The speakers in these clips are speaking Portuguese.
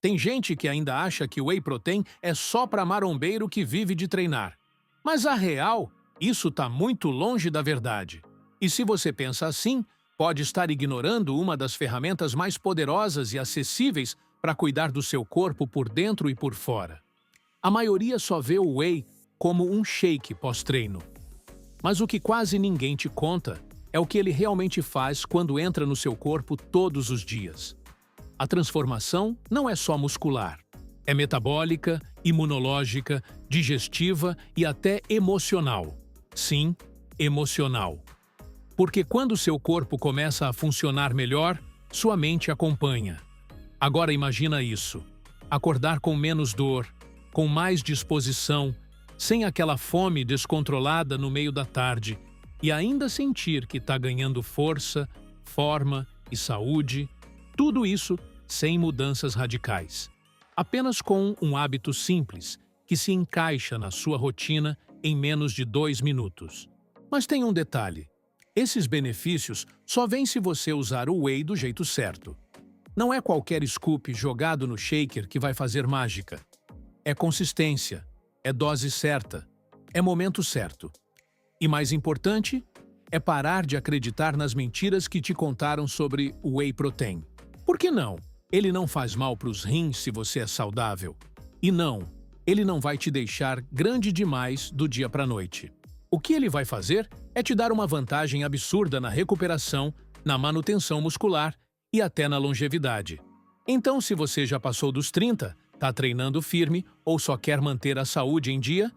Tem gente que ainda acha que o whey protein é só para marombeiro que vive de treinar. Mas a real, isso está muito longe da verdade. E se você pensa assim, pode estar ignorando uma das ferramentas mais poderosas e acessíveis para cuidar do seu corpo por dentro e por fora. A maioria só vê o whey como um shake pós-treino. Mas o que quase ninguém te conta é o que ele realmente faz quando entra no seu corpo todos os dias. A transformação não é só muscular. É metabólica, imunológica, digestiva e até emocional. Sim, emocional. Porque quando seu corpo começa a funcionar melhor, sua mente acompanha. Agora imagina isso. Acordar com menos dor, com mais disposição, sem aquela fome descontrolada no meio da tarde e ainda sentir que está ganhando força, forma e saúde. Tudo isso sem mudanças radicais. Apenas com um hábito simples, que se encaixa na sua rotina em menos de 2 minutos. Mas tem um detalhe. Esses benefícios só vêm se você usar o whey do jeito certo. Não é qualquer scoop jogado no shaker que vai fazer mágica. É consistência, é dose certa, é momento certo. E mais importante, é parar de acreditar nas mentiras que te contaram sobre o whey protein. Por que não? Ele não faz mal para os rins se você é saudável. E não, ele não vai te deixar grande demais do dia para a noite. O que ele vai fazer é te dar uma vantagem absurda na recuperação, na manutenção muscular e até na longevidade. Então, se você já passou dos 30, está treinando firme ou só quer manter a saúde em dia,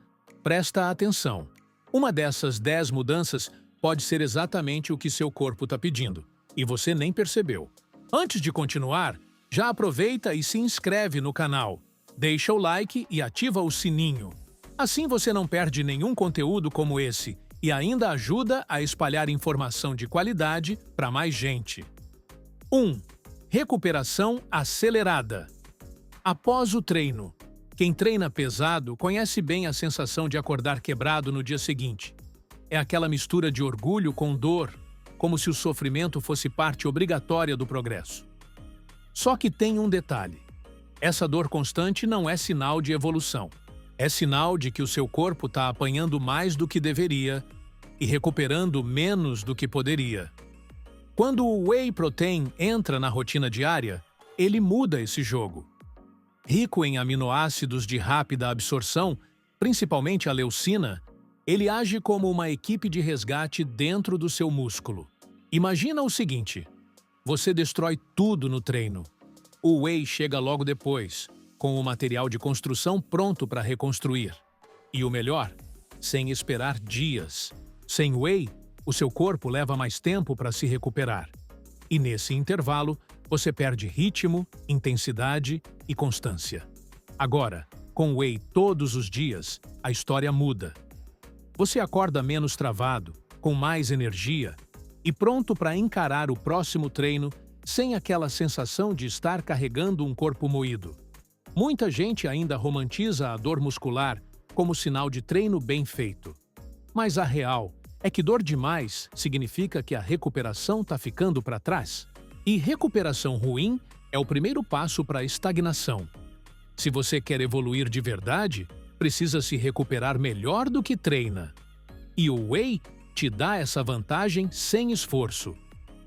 presta atenção. Uma dessas 10 mudanças pode ser exatamente o que seu corpo está pedindo, e você nem percebeu. Antes de continuar, já aproveita e se inscreve no canal, deixa o like e ativa o sininho. Assim você não perde nenhum conteúdo como esse e ainda ajuda a espalhar informação de qualidade para mais gente. 1. Recuperação acelerada. Após o treino. Quem treina pesado conhece bem a sensação de acordar quebrado no dia seguinte. É aquela mistura de orgulho com dor, como se o sofrimento fosse parte obrigatória do progresso. Só que tem um detalhe. Essa dor constante não é sinal de evolução. É sinal de que o seu corpo está apanhando mais do que deveria e recuperando menos do que poderia. Quando o whey protein entra na rotina diária, ele muda esse jogo. Rico em aminoácidos de rápida absorção, principalmente a leucina, ele age como uma equipe de resgate dentro do seu músculo. Imagina o seguinte: você destrói tudo no treino. O whey chega logo depois, com o material de construção pronto para reconstruir. E o melhor, sem esperar dias. Sem whey, o seu corpo leva mais tempo para se recuperar. E nesse intervalo, você perde ritmo, intensidade e constância. Agora, com whey todos os dias, a história muda. Você acorda menos travado, com mais energia e pronto para encarar o próximo treino sem aquela sensação de estar carregando um corpo moído. Muita gente ainda romantiza a dor muscular como sinal de treino bem feito. Mas a real é que dor demais significa que a recuperação está ficando para trás. E recuperação ruim é o primeiro passo para a estagnação. Se você quer evoluir de verdade, precisa se recuperar melhor do que treina. E o whey te dá essa vantagem sem esforço.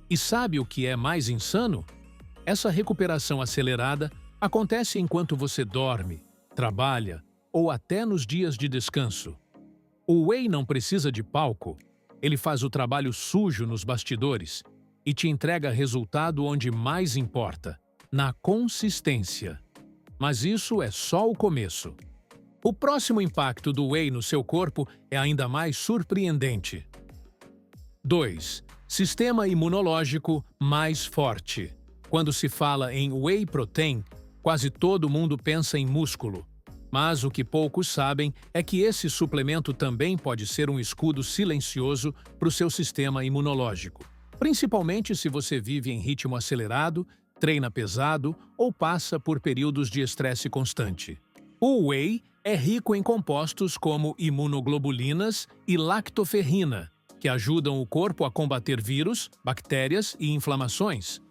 E sabe o que é mais insano? Essa recuperação acelerada acontece enquanto você dorme, trabalha ou até nos dias de descanso. O whey não precisa de palco, ele faz o trabalho sujo nos bastidores e te entrega resultado onde mais importa, na consistência. Mas isso é só o começo. O próximo impacto do whey no seu corpo é ainda mais surpreendente. 2. Sistema imunológico mais forte. Quando se fala em whey protein, quase todo mundo pensa em músculo. Mas o que poucos sabem é que esse suplemento também pode ser um escudo silencioso para o seu sistema imunológico. Principalmente se você vive em ritmo acelerado, treina pesado ou passa por períodos de estresse constante. O whey é rico em compostos como imunoglobulinas e lactoferrina, que ajudam o corpo a combater vírus, bactérias e inflamações.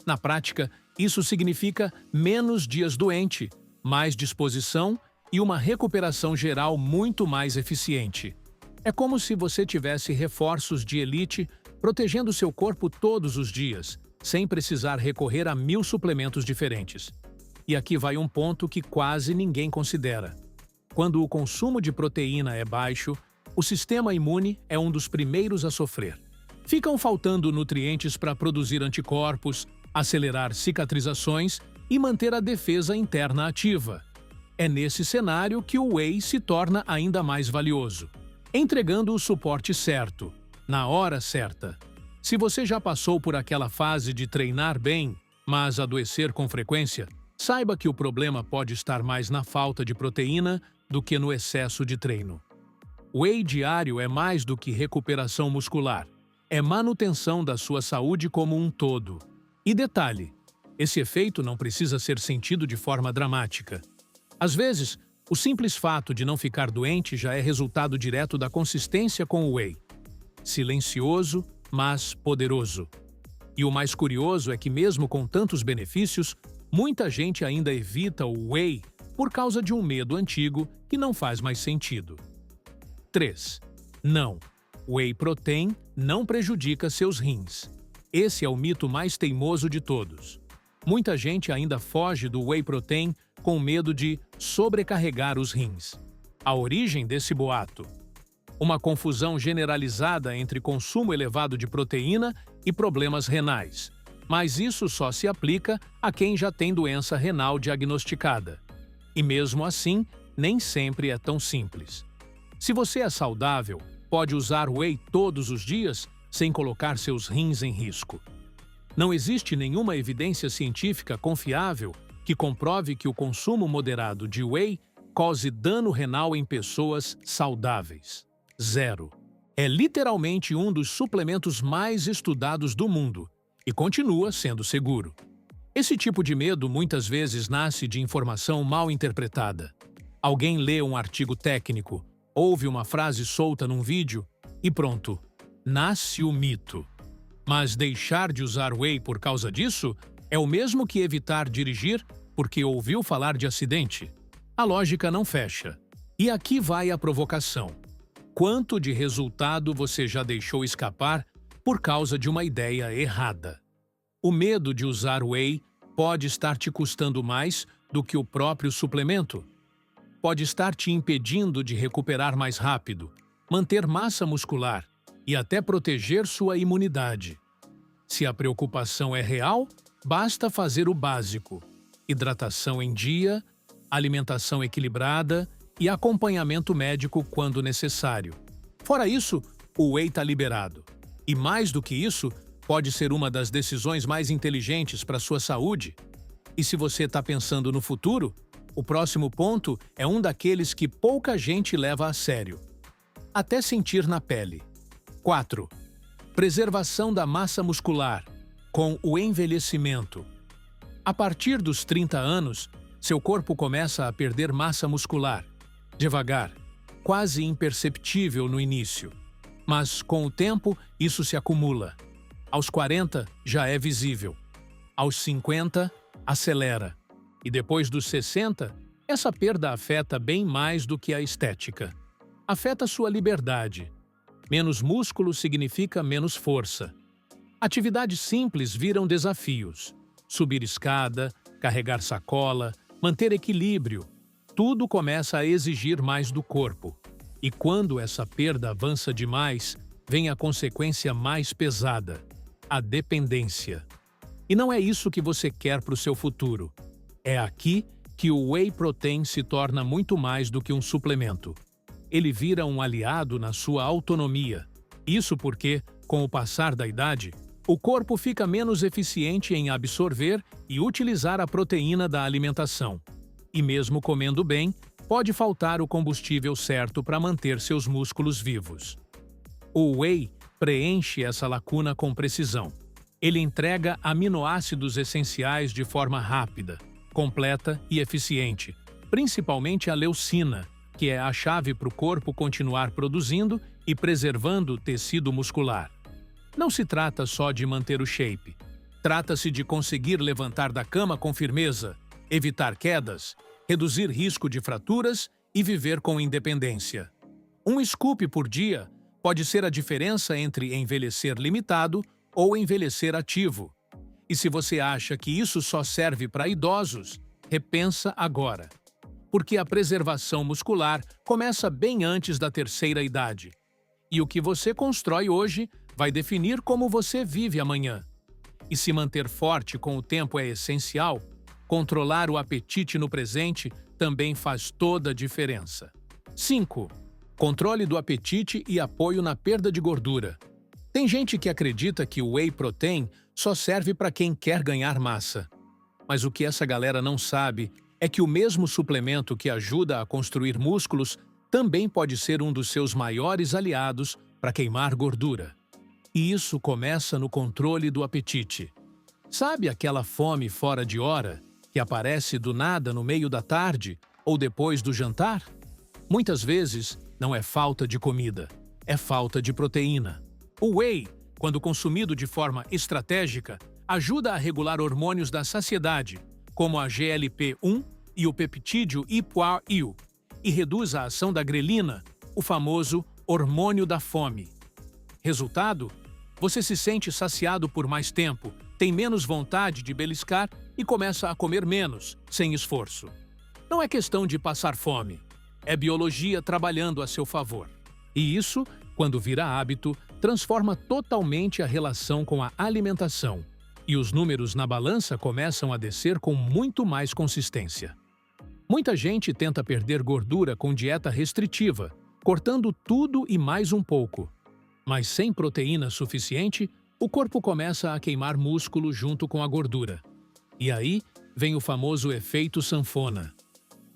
Na prática, Isso significa menos dias doente, mais disposição e uma recuperação geral muito mais eficiente. É como se você tivesse reforços de elite protegendo seu corpo todos os dias, sem precisar recorrer a 1000 suplementos diferentes. E aqui vai um ponto que quase ninguém considera. Quando o consumo de proteína é baixo, o sistema imune é um dos primeiros a sofrer. Ficam faltando nutrientes para produzir anticorpos, acelerar cicatrizações e manter a defesa interna ativa. É nesse cenário que o Whey se torna ainda mais valioso, entregando o suporte certo, na hora certa. Se você já passou por aquela fase de treinar bem, mas adoecer com frequência, saiba que o problema pode estar mais na falta de proteína do que no excesso de treino. Whey diário é mais do que recuperação muscular, é manutenção da sua saúde como um todo. E detalhe, esse efeito não precisa ser sentido de forma dramática. Às vezes, o simples fato de não ficar doente já é resultado direto da consistência com o Whey. Silencioso, mas poderoso. E o mais curioso é que mesmo com tantos benefícios, muita gente ainda evita o Whey por causa de um medo antigo que não faz mais sentido. 3. Não. Whey Protein não prejudica seus rins. Esse é o mito mais teimoso de todos. Muita gente ainda foge do Whey Protein com medo de sobrecarregar os rins. A origem desse boato: uma confusão generalizada entre consumo elevado de proteína e problemas renais. Mas isso só se aplica a quem já tem doença renal diagnosticada. E mesmo assim, nem sempre é tão simples. Se você é saudável, pode usar Whey todos os dias sem colocar seus rins em risco. Não existe nenhuma evidência científica confiável que comprove que o consumo moderado de Whey cause dano renal em pessoas saudáveis. 0. É literalmente um dos suplementos mais estudados do mundo e continua sendo seguro. Esse tipo de medo muitas vezes nasce de informação mal interpretada. Alguém lê um artigo técnico, ouve uma frase solta num vídeo e pronto, nasce o mito. Mas deixar de usar Whey por causa disso é o mesmo que evitar dirigir porque ouviu falar de acidente. A lógica não fecha. E aqui vai a provocação. Quanto de resultado você já deixou escapar por causa de uma ideia errada? O medo de usar Whey pode estar te custando mais do que o próprio suplemento. Pode estar te impedindo de recuperar mais rápido, manter massa muscular e até proteger sua imunidade. Se a preocupação é real, basta fazer o básico: hidratação em dia, alimentação equilibrada e acompanhamento médico quando necessário. Fora isso, o Whey está liberado. E mais do que isso, pode ser uma das decisões mais inteligentes para a sua saúde. E se você está pensando no futuro, o próximo ponto é um daqueles que pouca gente leva a sério. Até sentir na pele. 4. Preservação da massa muscular, com o envelhecimento. A partir dos 30 anos, seu corpo começa a perder massa muscular. Devagar, quase imperceptível no início. Mas, com o tempo, isso se acumula. Aos 40, já é visível. Aos 50, acelera. E depois dos 60, essa perda afeta bem mais do que a estética. Afeta sua liberdade. Menos músculo significa menos força. Atividades simples viram desafios. Subir escada, carregar sacola, manter equilíbrio. Tudo começa a exigir mais do corpo. E quando essa perda avança demais, vem a consequência mais pesada: a dependência. E não é isso que você quer para o seu futuro. É aqui que o Whey Protein se torna muito mais do que um suplemento. Ele vira um aliado na sua autonomia. Isso porque, com o passar da idade, o corpo fica menos eficiente em absorver e utilizar a proteína da alimentação. E mesmo comendo bem, pode faltar o combustível certo para manter seus músculos vivos. O Whey preenche essa lacuna com precisão. Ele entrega aminoácidos essenciais de forma rápida, completa e eficiente, principalmente a leucina, que é a chave para o corpo continuar produzindo e preservando o tecido muscular. Não se trata só de manter o shape. Trata-se de conseguir levantar da cama com firmeza, evitar quedas, reduzir risco de fraturas e viver com independência. Um scoop por dia pode ser a diferença entre envelhecer limitado ou envelhecer ativo. E se você acha que isso só serve para idosos, repensa agora. Porque a preservação muscular começa bem antes da terceira idade. E o que você constrói hoje vai definir como você vive amanhã. E se manter forte com o tempo é essencial, controlar o apetite no presente também faz toda a diferença. 5. Controle do apetite e apoio na perda de gordura. Tem gente que acredita que o whey protein só serve para quem quer ganhar massa. Mas o que essa galera não sabe é que o mesmo suplemento que ajuda a construir músculos também pode ser um dos seus maiores aliados para queimar gordura. E isso começa no controle do apetite. Sabe aquela fome fora de hora, que aparece do nada no meio da tarde ou depois do jantar? Muitas vezes não é falta de comida, é falta de proteína. O whey, quando consumido de forma estratégica, ajuda a regular hormônios da saciedade, como a GLP-1 e o peptídeo IPA-IL, e reduz a ação da grelina, o famoso hormônio da fome. Resultado? Você se sente saciado por mais tempo, tem menos vontade de beliscar e começa a comer menos, sem esforço. Não é questão de passar fome, é biologia trabalhando a seu favor. E isso, quando vira hábito, transforma totalmente a relação com a alimentação. E os números na balança começam a descer com muito mais consistência. Muita gente tenta perder gordura com dieta restritiva, cortando tudo e mais um pouco. Mas sem proteína suficiente, o corpo começa a queimar músculo junto com a gordura. E aí vem o famoso efeito sanfona.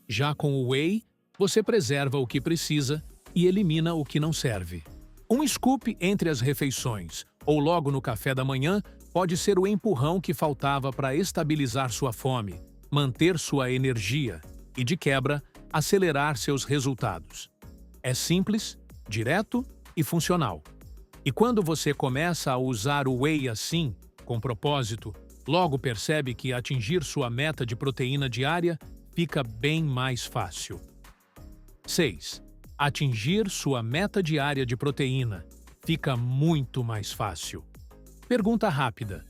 Já com o whey, você preserva o que precisa e elimina o que não serve. Um scoop entre as refeições, ou logo no café da manhã, pode ser o empurrão que faltava para estabilizar sua fome, manter sua energia e, de quebra, acelerar seus resultados. É simples, direto e funcional. E quando você começa a usar o whey assim, com propósito, logo percebe que atingir sua meta de proteína diária fica bem mais fácil. 6. Atingir sua meta diária de proteína fica muito mais fácil. Pergunta rápida: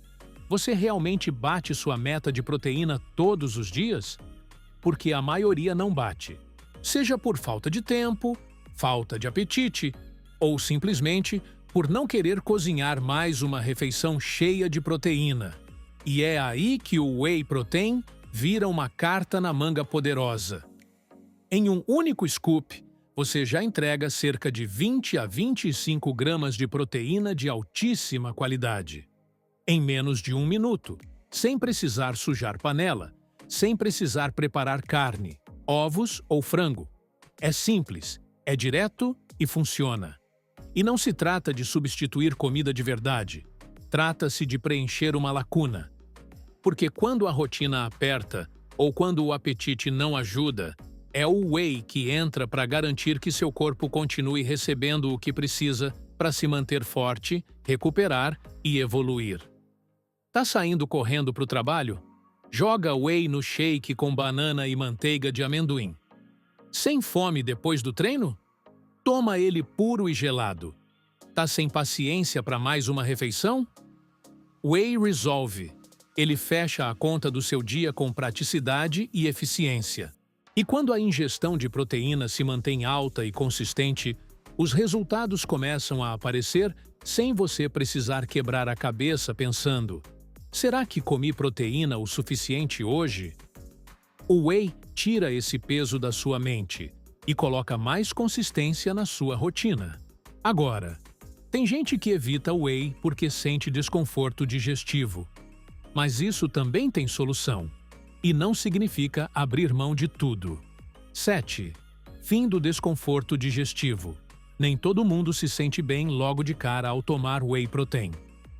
você realmente bate sua meta de proteína todos os dias? Porque a maioria não bate. Seja por falta de tempo, falta de apetite ou simplesmente por não querer cozinhar mais uma refeição cheia de proteína. E é aí que o whey protein vira uma carta na manga poderosa. Em um único scoop, você já entrega cerca de 20 a 25 gramas de proteína de altíssima qualidade. Em menos de 1 minuto, sem precisar sujar panela, sem precisar preparar carne, ovos ou frango. É simples, é direto e funciona. E não se trata de substituir comida de verdade. Trata-se de preencher uma lacuna. Porque quando a rotina aperta ou quando o apetite não ajuda, é o whey que entra para garantir que seu corpo continue recebendo o que precisa para se manter forte, recuperar e evoluir. Tá saindo correndo para o trabalho? Joga whey no shake com banana e manteiga de amendoim. Sem fome depois do treino? Toma ele puro e gelado. Tá sem paciência para mais uma refeição? Whey Resolve. Ele fecha a conta do seu dia com praticidade e eficiência. E quando a ingestão de proteína se mantém alta e consistente, os resultados começam a aparecer sem você precisar quebrar a cabeça pensando: será que comi proteína o suficiente hoje? O whey tira esse peso da sua mente e coloca mais consistência na sua rotina. Agora, tem gente que evita o whey porque sente desconforto digestivo. Mas isso também tem solução. E não significa abrir mão de tudo. 7. Fim do desconforto digestivo. Nem todo mundo se sente bem logo de cara ao tomar whey protein.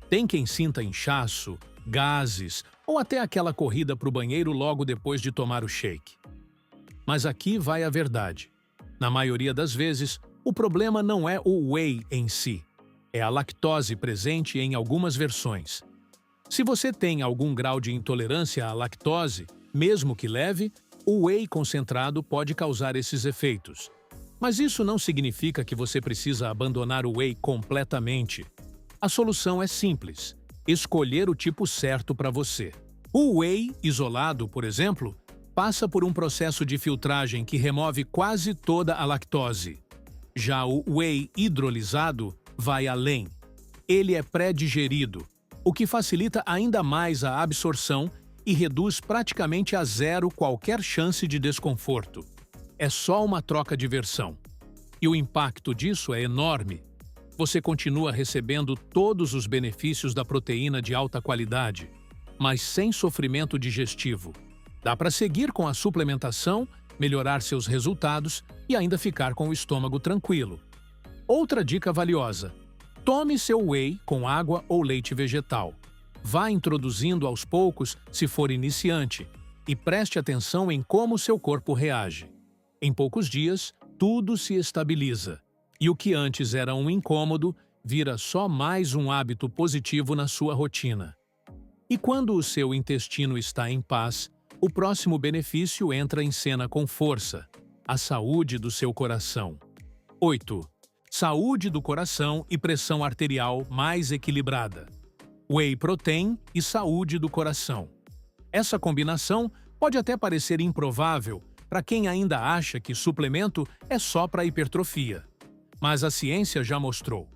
Tem quem sinta inchaço, gases ou até aquela corrida para o banheiro logo depois de tomar o shake. Mas aqui vai a verdade. Na maioria das vezes, o problema não é o whey em si. É a lactose presente em algumas versões. Se você tem algum grau de intolerância à lactose, mesmo que leve, o whey concentrado pode causar esses efeitos. Mas isso não significa que você precisa abandonar o whey completamente. A solução é simples: escolher o tipo certo para você. O whey isolado, por exemplo, passa por um processo de filtragem que remove quase toda a lactose. Já o whey hidrolisado vai além. Ele é pré-digerido, o que facilita ainda mais a absorção e reduz praticamente a zero qualquer chance de desconforto. É só uma troca de versão. E o impacto disso é enorme. Você continua recebendo todos os benefícios da proteína de alta qualidade, mas sem sofrimento digestivo. Dá para seguir com a suplementação, melhorar seus resultados e ainda ficar com o estômago tranquilo. Outra dica valiosa: tome seu whey com água ou leite vegetal. Vá introduzindo aos poucos se for iniciante e preste atenção em como seu corpo reage. Em poucos dias, tudo se estabiliza e o que antes era um incômodo vira só mais um hábito positivo na sua rotina. E quando o seu intestino está em paz, o próximo benefício entra em cena com força: a saúde do seu coração. 8. Saúde do coração e pressão arterial mais equilibrada. Whey protein e saúde do coração. Essa combinação pode até parecer improvável para quem ainda acha que suplemento é só para hipertrofia. Mas a ciência já mostrou.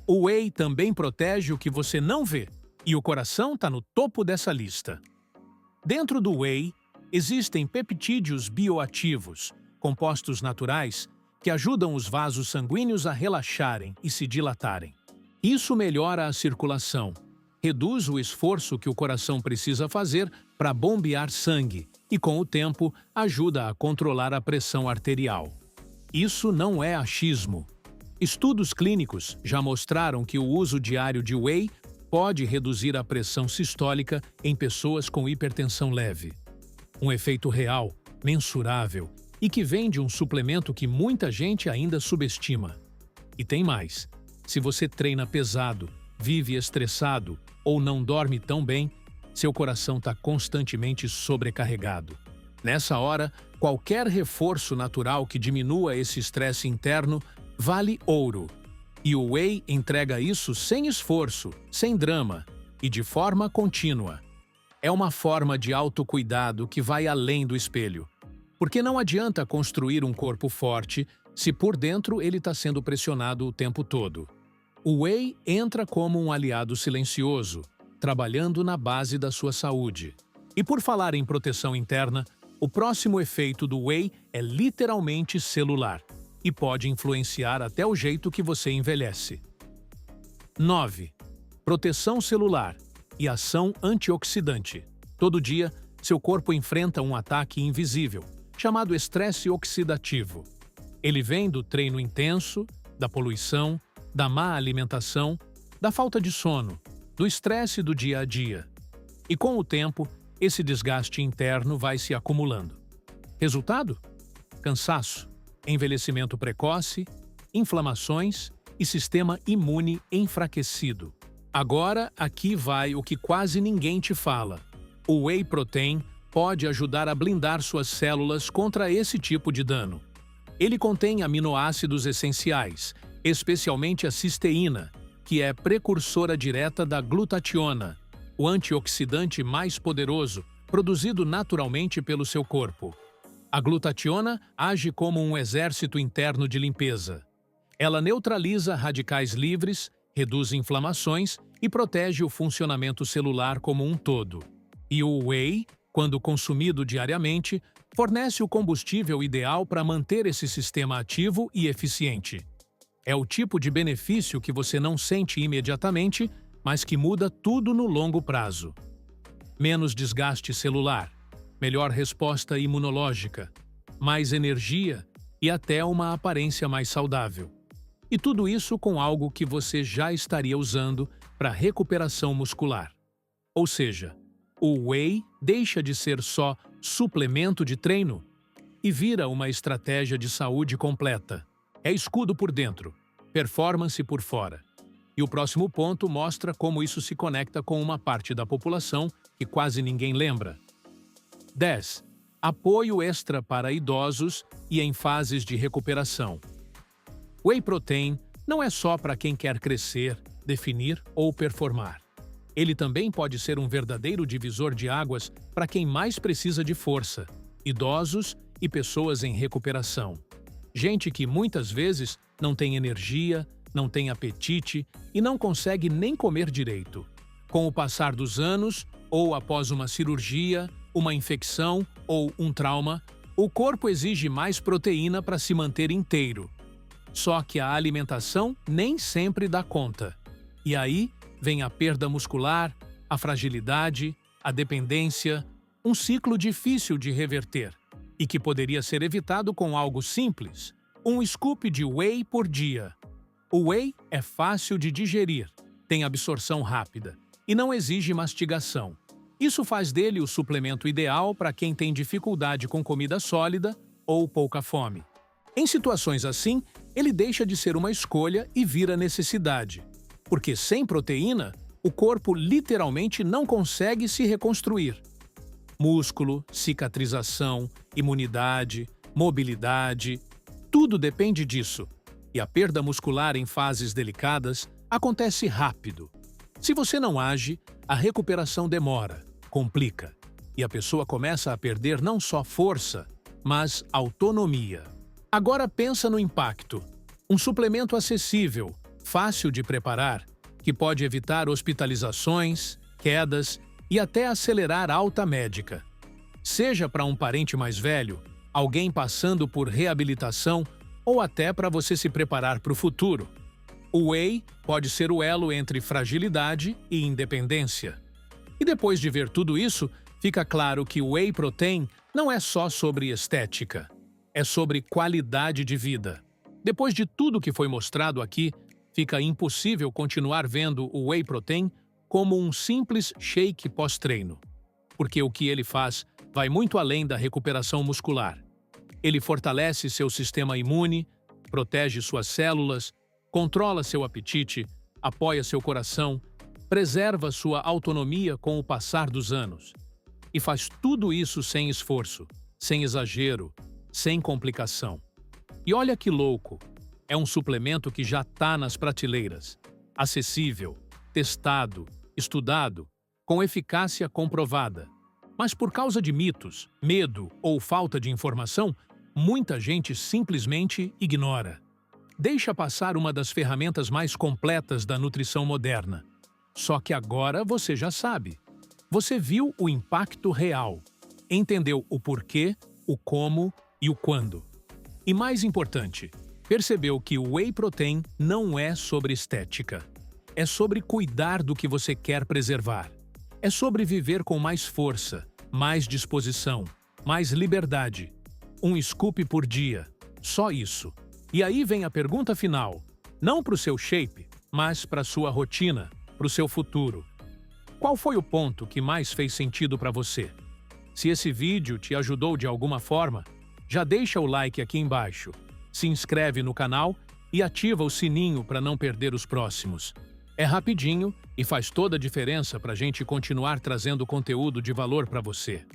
O whey também protege o que você não vê, e o coração está no topo dessa lista. Dentro do whey, existem peptídeos bioativos, compostos naturais, que ajudam os vasos sanguíneos a relaxarem e se dilatarem. Isso melhora a circulação, reduz o esforço que o coração precisa fazer para bombear sangue e, com o tempo, ajuda a controlar a pressão arterial. Isso não é achismo. Estudos clínicos já mostraram que o uso diário de whey pode reduzir a pressão sistólica em pessoas com hipertensão leve. Um efeito real, mensurável e que vem de um suplemento que muita gente ainda subestima. E tem mais: se você treina pesado, vive estressado ou não dorme tão bem, seu coração está constantemente sobrecarregado. Nessa hora, qualquer reforço natural que diminua esse estresse interno vale ouro. E o whey entrega isso sem esforço, sem drama e de forma contínua. É uma forma de autocuidado que vai além do espelho. Porque não adianta construir um corpo forte se por dentro ele está sendo pressionado o tempo todo. O whey entra como um aliado silencioso, trabalhando na base da sua saúde. E por falar em proteção interna, o próximo efeito do whey é literalmente celular e pode influenciar até o jeito que você envelhece. 9. Proteção celular e ação antioxidante. Todo dia, seu corpo enfrenta um ataque invisível, chamado estresse oxidativo. Ele vem do treino intenso, da poluição, da má alimentação, da falta de sono, do estresse do dia a dia. E com o tempo, esse desgaste interno vai se acumulando. Resultado? Cansaço, envelhecimento precoce, inflamações e sistema imune enfraquecido. Agora, aqui vai o que quase ninguém te fala. O whey protein pode ajudar a blindar suas células contra esse tipo de dano. Ele contém aminoácidos essenciais, especialmente a cisteína, que é precursora direta da glutationa, o antioxidante mais poderoso produzido naturalmente pelo seu corpo. A glutationa age como um exército interno de limpeza. Ela neutraliza radicais livres, reduz inflamações e protege o funcionamento celular como um todo. E o whey, quando consumido diariamente, fornece o combustível ideal para manter esse sistema ativo e eficiente. É o tipo de benefício que você não sente imediatamente, mas que muda tudo no longo prazo. Menos desgaste celular, melhor resposta imunológica, mais energia e até uma aparência mais saudável. E tudo isso com algo que você já estaria usando para recuperação muscular. Ou seja, o whey deixa de ser só suplemento de treino e vira uma estratégia de saúde completa. É escudo por dentro, performance por fora. E o próximo ponto mostra como isso se conecta com uma parte da população que quase ninguém lembra. 10. Apoio extra para idosos e em fases de recuperação. Whey Protein não é só para quem quer crescer, definir ou performar. Ele também pode ser um verdadeiro divisor de águas para quem mais precisa de força, idosos e pessoas em recuperação. Gente que muitas vezes não tem energia, não tem apetite e não consegue nem comer direito. Com o passar dos anos, ou após uma cirurgia, uma infecção ou um trauma, o corpo exige mais proteína para se manter inteiro. Só que a alimentação nem sempre dá conta. E aí vem a perda muscular, a fragilidade, a dependência, um ciclo difícil de reverter e que poderia ser evitado com algo simples: um scoop de whey por dia. O whey é fácil de digerir, tem absorção rápida e não exige mastigação. Isso faz dele o suplemento ideal para quem tem dificuldade com comida sólida ou pouca fome. Em situações assim, ele deixa de ser uma escolha e vira necessidade, porque sem proteína, o corpo literalmente não consegue se reconstruir. Músculo, cicatrização, imunidade, mobilidade, tudo depende disso. E a perda muscular em fases delicadas acontece rápido. Se você não age, a recuperação demora, complica, e a pessoa começa a perder não só força, mas autonomia. Agora pensa no impacto. Um suplemento acessível, fácil de preparar, que pode evitar hospitalizações, quedas e até acelerar alta médica. Seja para um parente mais velho, alguém passando por reabilitação ou até para você se preparar para o futuro. O whey pode ser o elo entre fragilidade e independência. E depois de ver tudo isso, fica claro que o whey protein não é só sobre estética, é sobre qualidade de vida. Depois de tudo que foi mostrado aqui, fica impossível continuar vendo o whey protein como um simples shake pós-treino, porque o que ele faz vai muito além da recuperação muscular. Ele fortalece seu sistema imune, protege suas células, controla seu apetite, apoia seu coração, preserva sua autonomia com o passar dos anos. E faz tudo isso sem esforço, sem exagero, sem complicação. E olha que louco! É um suplemento que já está nas prateleiras, acessível, testado, estudado, com eficácia comprovada. Mas por causa de mitos, medo ou falta de informação, muita gente simplesmente ignora. Deixa passar uma das ferramentas mais completas da nutrição moderna. Só que agora você já sabe. Você viu o impacto real, entendeu o porquê, o como e o quando. E mais importante, percebeu que o whey protein não é sobre estética. É sobre cuidar do que você quer preservar. É sobre viver com mais força, mais disposição, mais liberdade. Um scoop por dia. Só isso. E aí vem a pergunta final. Não para o seu shape, mas para a sua rotina, para o seu futuro. Qual foi o ponto que mais fez sentido para você? Se esse vídeo te ajudou de alguma forma, já deixa o like aqui embaixo, se inscreve no canal e ativa o sininho para não perder os próximos. É rapidinho e faz toda a diferença para a gente continuar trazendo conteúdo de valor para você.